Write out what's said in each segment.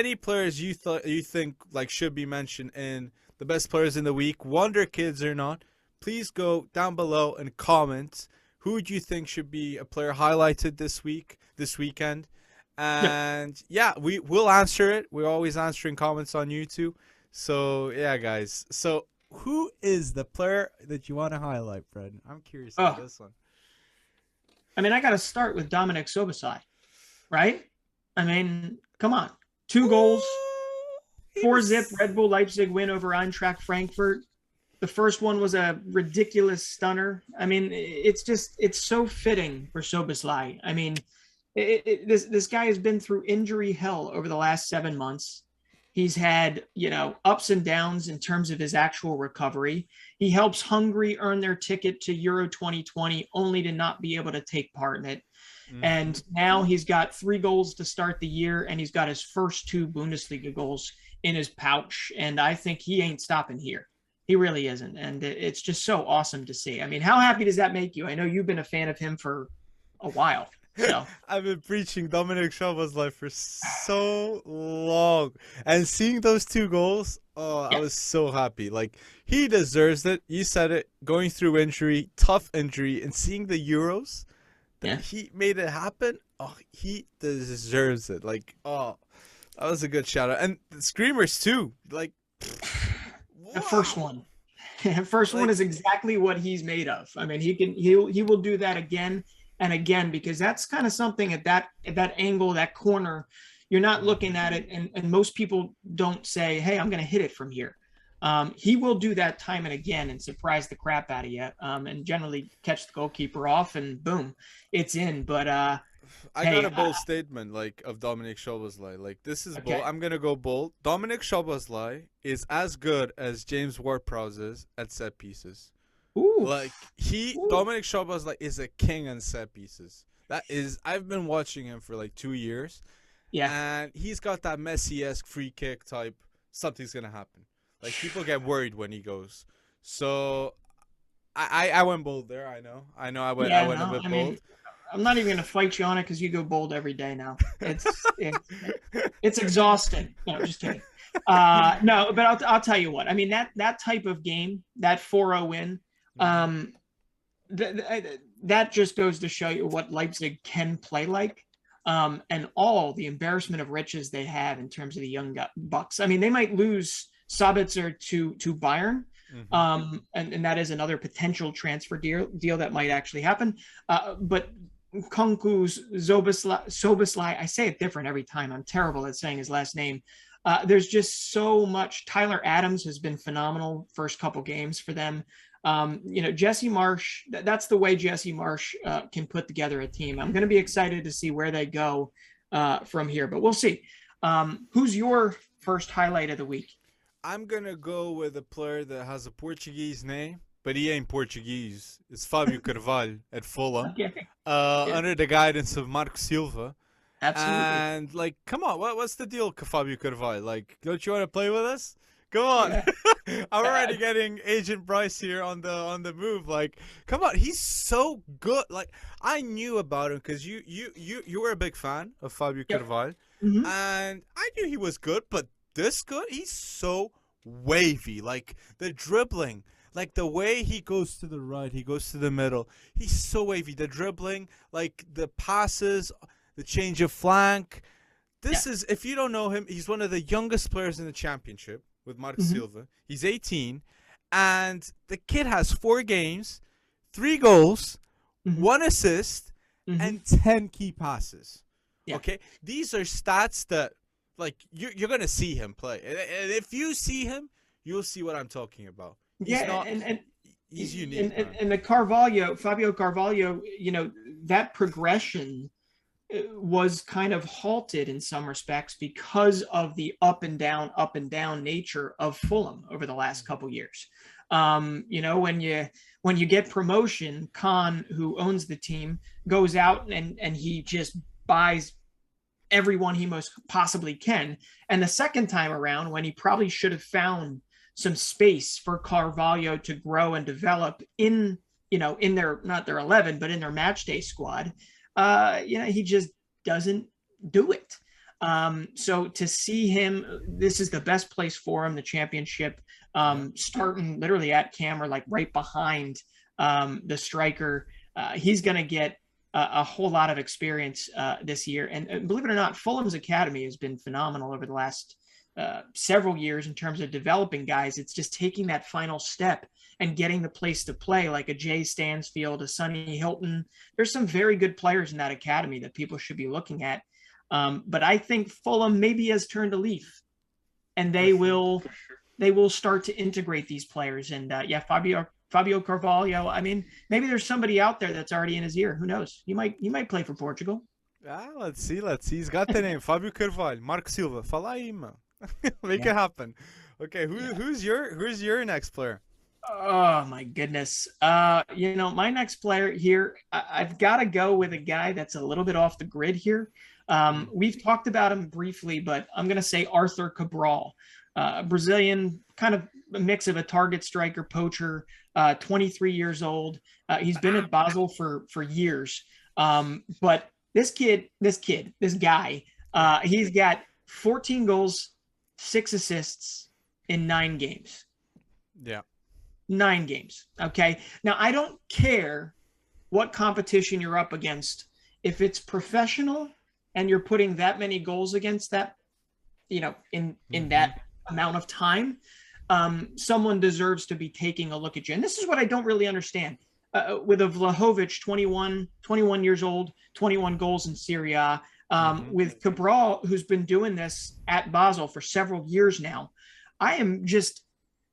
Any players you think like should be mentioned in the best players in the week, Wonder Kids or not, please go down below and comment who do you think should be a player highlighted this weekend. Yep. And yeah, we'll answer it. We're always answering comments on YouTube. So yeah, guys. So who is the player that you want to highlight, Fred? I'm curious about Oh, this one. I mean, I got to start with Dominik Szoboszlai, right? I mean, come on. 2 goals, He 4-zip was Red Bull Leipzig win over Eintracht Frankfurt. The first one was a ridiculous stunner. I mean, it's so fitting for Szoboszlai. I mean, this guy has been through injury hell over the last 7 months. He's had, ups and downs in terms of his actual recovery. He helps Hungary earn their ticket to Euro 2020, only to not be able to take part in it. Mm-hmm. And now he's got 3 goals to start the year, and he's got his first 2 Bundesliga goals in his pouch. And I think he ain't stopping here. He really isn't. And it's just so awesome to see. I mean, how happy does that make you? I know you've been a fan of him for a while. So I've been preaching Dominik Szoboszlai for so long, and seeing those 2 goals, oh, I yeah, was so happy. Like, he deserves it. You said it. Going through injury, tough injury, and seeing the Euros that yeah. he made it happen. Oh, he deserves it. Like, oh, that was a good shout out, and the screamers too. Like, The first wow. one. First one Like, is exactly what he's made of. I mean, he will do that again and again, because that's kind of something at that angle, that corner. You're not looking at it, and most people don't say, "Hey, I'm going to hit it from here." He will do that time and again and surprise the crap out of you, and generally catch the goalkeeper off, and boom, it's in. But I got hey, a bold statement like of Dominik Szoboszlai. Like, this is bold. okay, I'm gonna go bold. Dominik Szoboszlai is as good as James Ward-Prowse is at set pieces. ooh, Like, ooh, Dominik Szoboszlai is a king on set pieces. That is, I've been watching him for like 2 years, yeah. and he's got that Messi-esque free kick type. Something's gonna happen. Like, people get worried when he goes. So I went bold there. I Yeah, went a no, bit I bold. mean, I'm not even going to fight you on it because you go bold every day now. It's exhausting. No, just kidding. No, but I'll tell you what. I mean, that type of game, that 4-0 win, Hmm. um, that just goes to show you what Leipzig can play like. And all the embarrassment of riches they have in terms of the young bucks. I mean, they might lose Sabitzer to Bayern, Hmm. and that is another potential transfer deal that might actually happen. But Kunku's Soboslai, I say it different every time. I'm terrible at saying his last name. There's just so much. Tyler Adams has been phenomenal first couple games for them. Jesse Marsh, that's the way Jesse Marsh can put together a team. I'm going to be excited to see where they go from here, but we'll see. Who's your first highlight of the week? I'm gonna go with a player that has a Portuguese name, but he ain't Portuguese. It's Fabio Carvalho at Fulham, Okay. Yeah, under the guidance of Marco Silva. absolutely. And like, come on, what's the deal, Fabio Carvalho? Like, don't you want to play with us? Come on. Yeah. I'm Uh, already getting Agent Bryce here on the move. Like, come on, he's so good. Like, I knew about him because you were a big fan of Fabio yep. Carvalho, Mm-hmm. and I knew he was good, but this good, he's so wavy. Like, the dribbling, like the way he goes to the right, he goes to the middle. He's so wavy. The dribbling, like the passes, the change of flank. Yeah. This is, if you don't know him, he's one of the youngest players in the championship with Marco Mm-hmm. Silva. He's 18, and the kid has 4 games, 3 goals, Mm-hmm. 1 assist, Mm-hmm. and 10 key passes. Yeah. Okay, these are stats that, like, you're gonna see him play, and if you see him, you'll see what I'm talking about. Yeah. He's not. And He's and, unique, and, man. and the Fabio Carvalho, that progression was kind of halted in some respects because of the up and down nature of Fulham over the last couple years. When you get promotion, Khan, who owns the team, goes out and he just buys everyone he most possibly can. And the second time around, when he probably should have found some space for Carvalho to grow and develop in their, not their 11, but in their match day squad, he just doesn't do it. So to see him, this is the best place for him, the championship, starting literally at camera, like right behind the striker. He's going to get a whole lot of experience this year. And believe it or not, Fulham's academy has been phenomenal over the last several years in terms of developing guys. It's just taking that final step and getting the place to play, like a Jay Stansfield, a Sonny Hilton. There's some very good players in that academy that people should be looking at. But I think Fulham maybe has turned a leaf, and they will start to integrate these players. And Fabio Carvalho. I mean, maybe there's somebody out there that's already in his ear. Who knows? He might play for Portugal. Let's see. He's got the name Fabio Carvalho, Marco Silva. Fala aí, man. Make it happen. Okay, who's your next player? Oh my goodness. My next player here, I've got to go with a guy that's a little bit off the grid here. We've talked about him briefly, but I'm going to say Arthur Cabral, Brazilian, kind of a mix of a target striker, poacher, 23 years old. He's been at Basel for years. But this guy, he's got 14 goals, 6 assists in 9 games. Yeah. 9 games. Okay. Now, I don't care what competition you're up against. If it's professional and you're putting that many goals against that, in that amount of time, someone deserves to be taking a look at you. And this is what I don't really understand. With a Vlahovic, 21 years old, 21 goals in Serie A, with Cabral, who's been doing this at Basel for several years now, I am just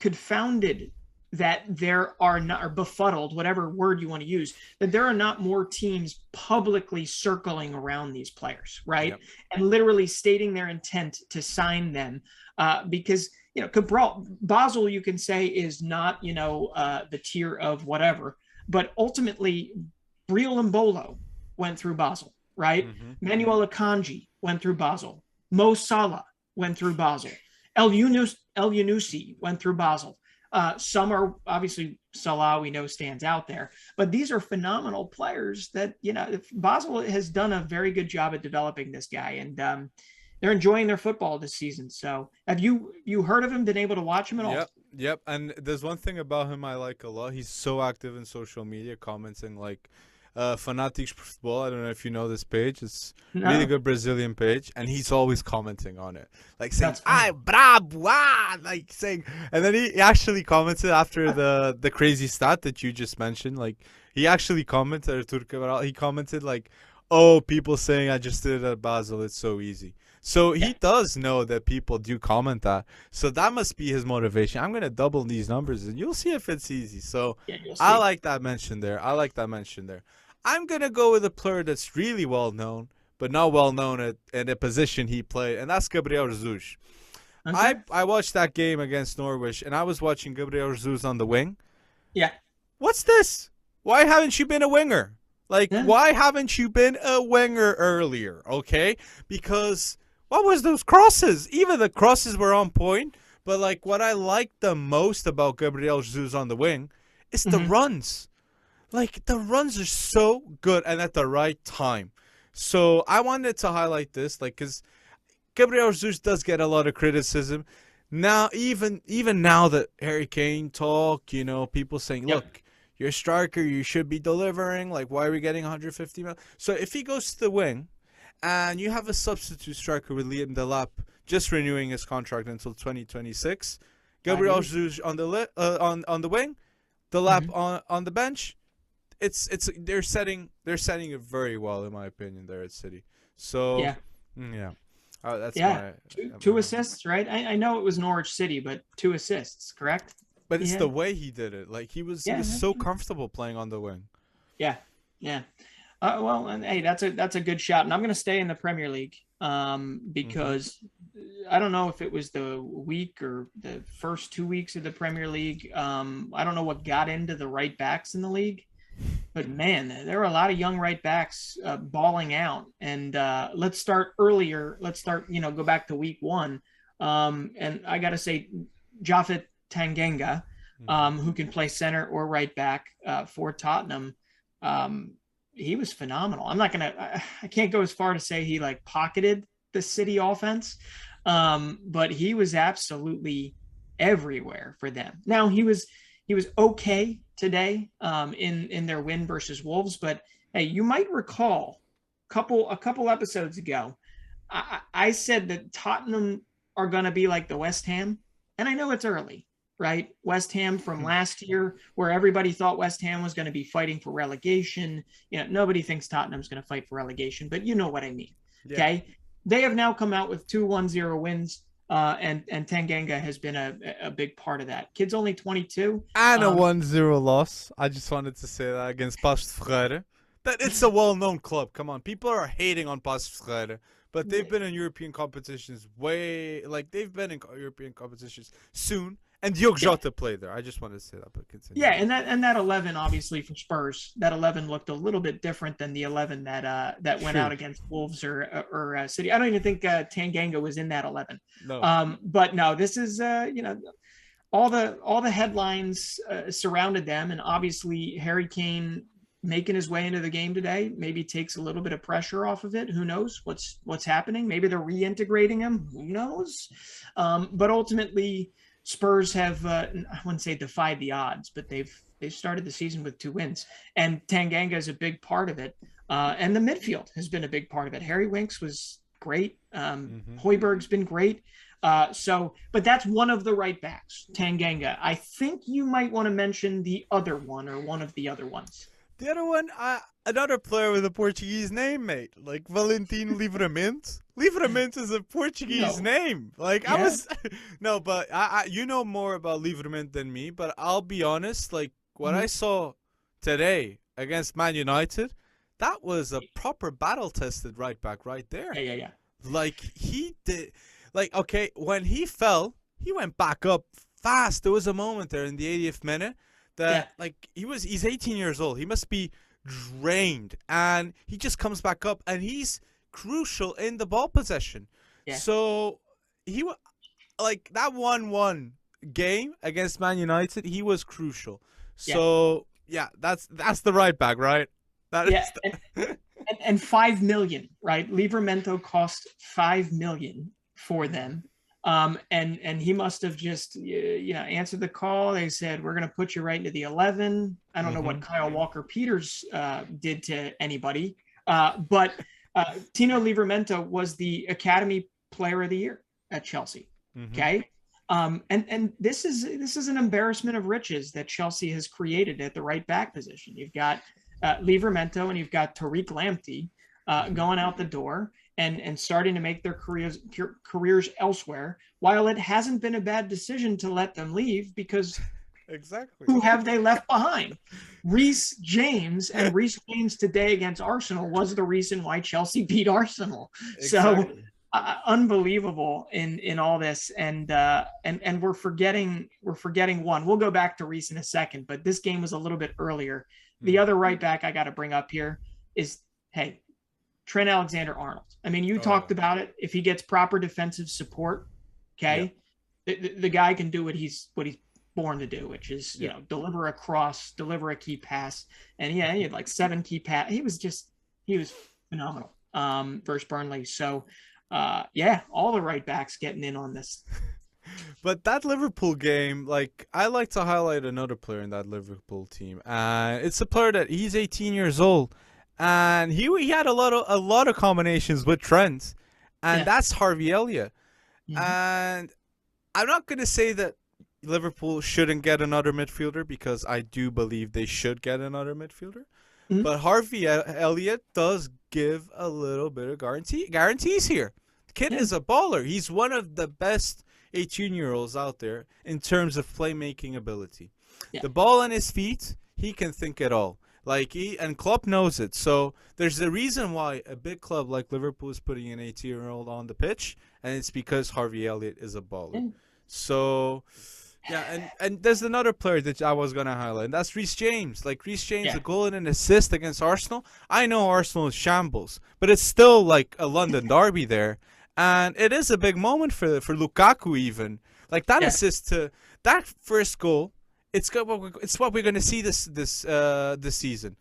confounded that there are not, or befuddled, whatever word you want to use, that there are not more teams publicly circling around these players, right? Yep. And literally stating their intent to sign them. Because, Cabral, Basel, you can say, is not, the tier of whatever, but ultimately, Briel Mbolo went through Basel, right? Manuel Akanji went through Basel. Mo Salah went through Basel. El Yunusi went through Basel. Some are obviously Salah, we know, stands out there, but these are phenomenal players that, Basel has done a very good job at developing this guy, and they're enjoying their football this season. So have you heard of him, been able to watch him at all? Yep. And there's one thing about him I like a lot. He's so active in social media, commenting like Fanatics Football. I don't know if you know this page. It's really good Brazilian page, and he's always commenting on it, like saying "Ay, brabo," like saying. And then he actually commented after the crazy stat that you just mentioned. Like he actually commented, he commented like, "Oh, people saying I just did it at Basel. It's so easy." So he does know that people do comment that. So that must be his motivation. I'm going to double these numbers, and you'll see if it's easy. So I like that mention there. I'm going to go with a player that's really well-known, but not well-known in a position he played, and that's Gabriel Jesus. Okay. I watched that game against Norwich, and I was watching Gabriel Jesus on the wing. Yeah. What's this? Why haven't you been a winger? Why haven't you been a winger earlier? Okay? Because what was those crosses? Even the crosses were on point, but what I like the most about Gabriel Jesus on the wing is the runs. The runs are so good and at the right time. So I wanted to highlight this, because Gabriel Jesus does get a lot of criticism. Now, even now that Harry Kane talk, people saying, look, you're a striker, you should be delivering. Why are we getting 150 million? So if he goes to the wing, and you have a substitute striker with Liam Delap just renewing his contract until 2026, Gabriel Jesus on the wing, Delap on the bench. They're setting it very well, in my opinion, there at City. So that's two assists, right? I know it was Norwich City, but 2 assists, correct? But it's the way he did it. He was so comfortable playing on the wing. Yeah. Well, and hey, that's a good shot, and I'm going to stay in the Premier League because I don't know if it was the week or the first 2 weeks of the Premier League. I don't know what got into the right backs in the league, but man, there were a lot of young right backs balling out. And let's start earlier. Let's start, go back to week 1, and I got to say, Japhet Tanganga, who can play center or right back for Tottenham. He was phenomenal. I can't go as far to say he pocketed the City offense, but he was absolutely everywhere for them. Now he was okay today in their win versus Wolves, but hey, you might recall a couple episodes ago, I said that Tottenham are going to be like the West Ham, and I know it's early, right? West Ham from last year, where everybody thought West Ham was going to be fighting for relegation. You know, nobody thinks Tottenham's going to fight for relegation, but you know what I mean. Yeah. Okay. They have now come out with 2-1-0 wins. And Tanganga has been a big part of that. Kid's only 22. And a 1-0 loss. I just wanted to say that against Paços de Ferreira. That it's a well-known club. Come on. People are hating on Paços de Ferreira. But they've been in European competitions they've been in European competitions soon. And Diogo Jota played there. I just wanted to say that, but continue. Yeah, and that 11 obviously for Spurs, that 11 looked a little bit different than the 11 that went out against Wolves or City. I don't even think Tanganga was in that 11. No. But no, this is all the headlines surrounded them, and obviously Harry Kane making his way into the game today maybe takes a little bit of pressure off of it. Who knows what's happening? Maybe they're reintegrating him. Who knows? But ultimately, Spurs have, I wouldn't say defied the odds, but they've started the season with 2 wins, and Tanganga is a big part of it. And the midfield has been a big part of it. Harry Winks was great. Højbjerg's been great. But that's one of the right backs, Tanganga. I think you might want to mention the other one or one of the other ones. The other one, another player with a Portuguese name, mate, like Valentim Livramento. Livramento is a Portuguese name. Like I was, no, but you know more about Livramento than me. But I'll be honest, like what I saw today against Man United, that was a proper battle-tested right back right there. Yeah. Like he did, like okay, when he fell, he went back up fast. There was a moment there in the 80th minute. Like he's 18 years old. He must be drained, and he just comes back up, and he's crucial in the ball possession. Yeah. So he like that 1-1 game against Man United. He was crucial. So that's the right back, right? And 5 million, right? Livramento cost 5 million for them. And he must have just answered the call. They said, we're going to put you right into the 11. I don't know what Kyle Walker-Peters did to anybody, but Tino Livramento was the Academy Player of the Year at Chelsea. Okay. And this is an embarrassment of riches that Chelsea has created at the right back position. You've got Livramento and you've got Tariq Lamptey going out the door and starting to make their careers elsewhere, while it hasn't been a bad decision to let them leave, because who have they left behind? Reece James, and Reece James today against Arsenal was the reason why Chelsea beat Arsenal. So unbelievable in all this, and we're forgetting one. We'll go back to Reece in a second, but this game was a little bit earlier. The other right back I got to bring up here is Trent Alexander-Arnold. I mean, you talked about it. If he gets proper defensive support, the guy can do what he's born to do, which is deliver a cross, deliver a key pass, and he had like 7 key pass. He was phenomenal versus Burnley. So all the right backs getting in on this. But that Liverpool game, like, I like to highlight another player in that Liverpool team. It's a player that he's 18 years old. And he had a lot of combinations with Trent, and that's Harvey Elliott. And I'm not going to say that Liverpool shouldn't get another midfielder, because I do believe they should get another midfielder. But Harvey Elliott does give a little bit of guarantees here. The kid is a baller. He's one of the best 18-year-olds out there in terms of playmaking ability. The ball on his feet, he can think it all. And Klopp knows it. So there's a reason why a big club like Liverpool is putting an 18-year-old on the pitch, and it's because Harvey Elliott is a baller. So, and there's another player that I was going to highlight, and that's Reece James. Like, Reece James, a goal and an assist against Arsenal. I know Arsenal is shambles, but it's still like a London derby there. And it is a big moment for Lukaku even. Like, that assist to that first goal. It's what we're going to see this season.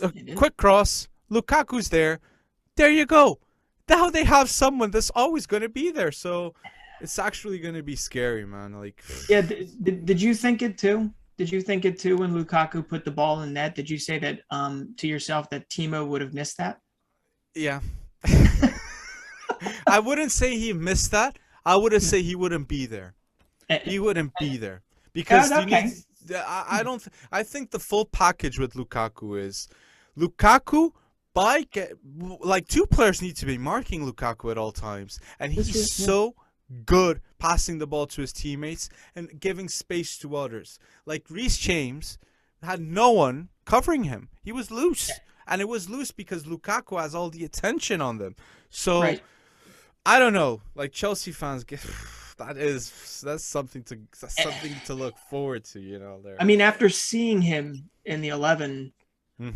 A quick cross, Lukaku's there. There you go. now they have someone that's always going to be there. So it's actually going to be scary, man. Like, Yeah, did you think it too? Did you think it too when Lukaku put the ball in net? Did you say that to yourself that Timo would have missed that? yeah. I wouldn't say he missed that. I would have say he wouldn't be there. He wouldn't be there because you okay. need. I don't. I think the full package with Lukaku is Lukaku. Like two players need to be marking Lukaku at all times, and he's so good passing the ball to his teammates and giving space to others. Like Reece James had no one covering him. He was loose, and it was loose because Lukaku has all the attention on them. So. Right. I don't know. Like Chelsea fans get that's something to look forward to, there. I mean, after seeing him in the 11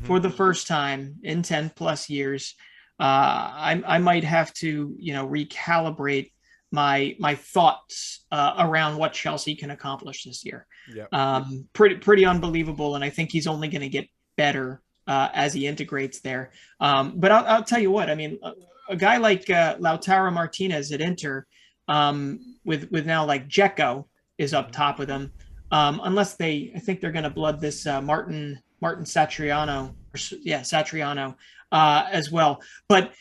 for the first time in 10 plus years, I might have to, recalibrate my thoughts around what Chelsea can accomplish this year. Yeah. Pretty unbelievable, and I think he's only going to get better as he integrates there. But I'll tell you what. I mean. A guy like Lautaro Martinez at Inter, with now like Dzeko is up top with them, unless I think they're going to blood this Martin Satriano, as well. But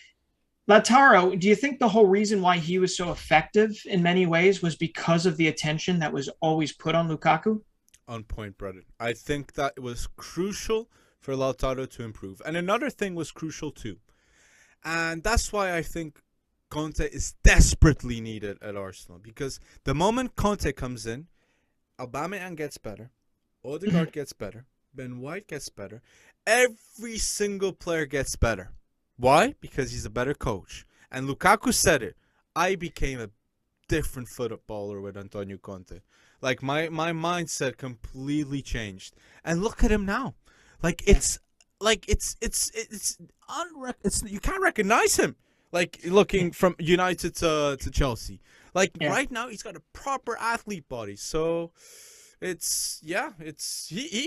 Lautaro, do you think the whole reason why he was so effective in many ways was because of the attention that was always put on Lukaku? On point, brother. I think that it was crucial for Lautaro to improve, and another thing was crucial too. And that's why I think Conte is desperately needed at Arsenal. Because the moment Conte comes in, Aubameyang gets better, Odegaard gets better, Ben White gets better. Every single player gets better. Why? Because he's a better coach. And Lukaku said it. I became a different footballer with Antonio Conte. Like my mindset completely changed. And look at him now. Like it's you can't recognize him. Like looking from United to Chelsea. Like right now he's got a proper athlete body. So he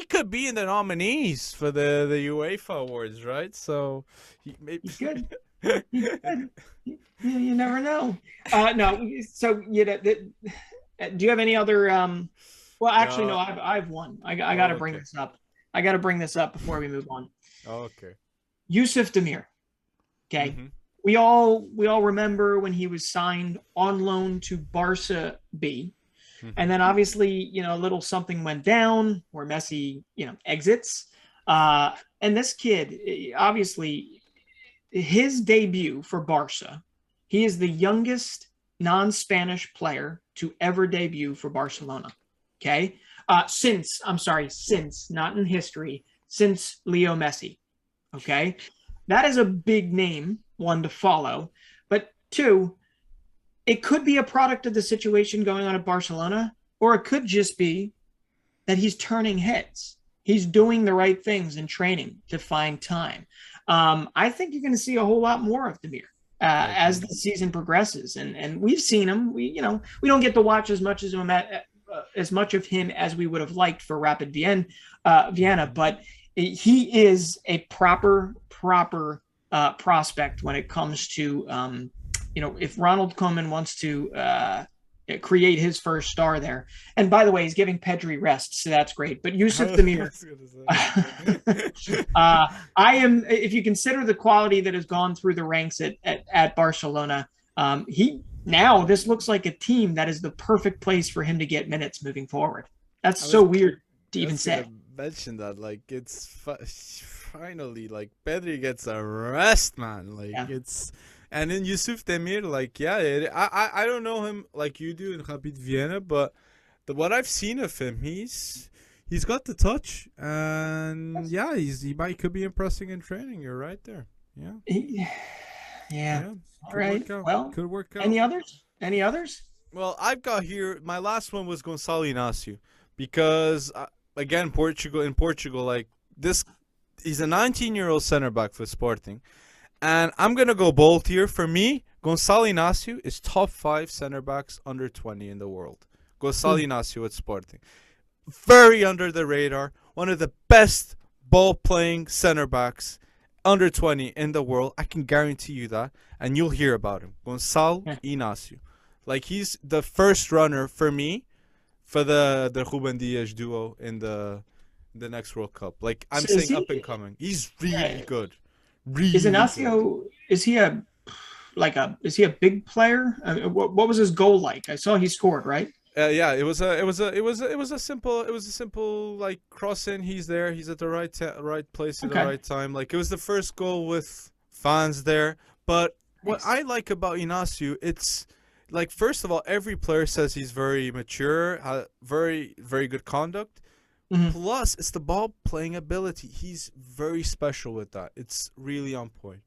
could be in the nominees for the UEFA awards, right? So he's good. You never know. No. So do you have any other? Well, actually, no. I have one. I got to bring this up. I got to bring this up before we move on. Okay. Yusuf Demir. Okay. We all remember when he was signed on loan to Barca B. And then obviously, a little something went down where Messi, exits. And this kid, obviously, his debut for Barca, he is the youngest non-Spanish player to ever debut for Barcelona. Okay. Since, not in history, since Leo Messi. Okay. That is a big name, one, to follow. But two, it could be a product of the situation going on at Barcelona, or it could just be that he's turning heads. He's doing the right things in training to find time. I think you're going to see a whole lot more of Demir as the season progresses. And we've seen him. We don't get to watch as much of him as we would have liked for Rapid Vienna, but he is a proper prospect when it comes to if Ronald Koeman wants to create his first star there. And by the way, he's giving Pedri rest, so that's great. But Yusuf Demir, I am. If you consider the quality that has gone through the ranks at Barcelona, this looks like a team that is the perfect place for him to get minutes moving forward. That's so weird to even say. Mention that, like, it's finally like Pedri gets a rest, man. Like it's. And then Yusuf Demir, I don't know him like you do in Rapid Vienna, but what I've seen of him, he's got the touch, and he could be impressing in training. You're right there. Yeah. All right. Well, could work out. Any others? Well, I've got here. My last one was Gonçalo Inácio, because again, in Portugal, like this, he's a 19-year-old center back for Sporting. And I'm going to go bold here. For me, Gonçalo Inácio is top 5 center backs under 20 in the world. Gonçalo Inácio at Sporting. Very under the radar. One of the best ball-playing center backs under 20 in the world. I can guarantee you that, and you'll hear about him. Gonçalo Yeah. Inácio. Like, he's the first runner for me for the Ruben Dias duo in the next World Cup. Like, I'm So is saying he- up and coming. He's really Yeah. good. Really Is good. Inacio? Is he a Is he a big player? What was his goal like? I saw he scored, right? Yeah, it was a simple like cross in. He's there. He's at the right place at the Okay. right time. Like, it was the first goal with fans there. But what Nice. I like about Inacio, it's like, first of all, every player says he's very mature, very good conduct. Mhm. Plus, it's the ball playing ability. He's very special with that. It's really on point.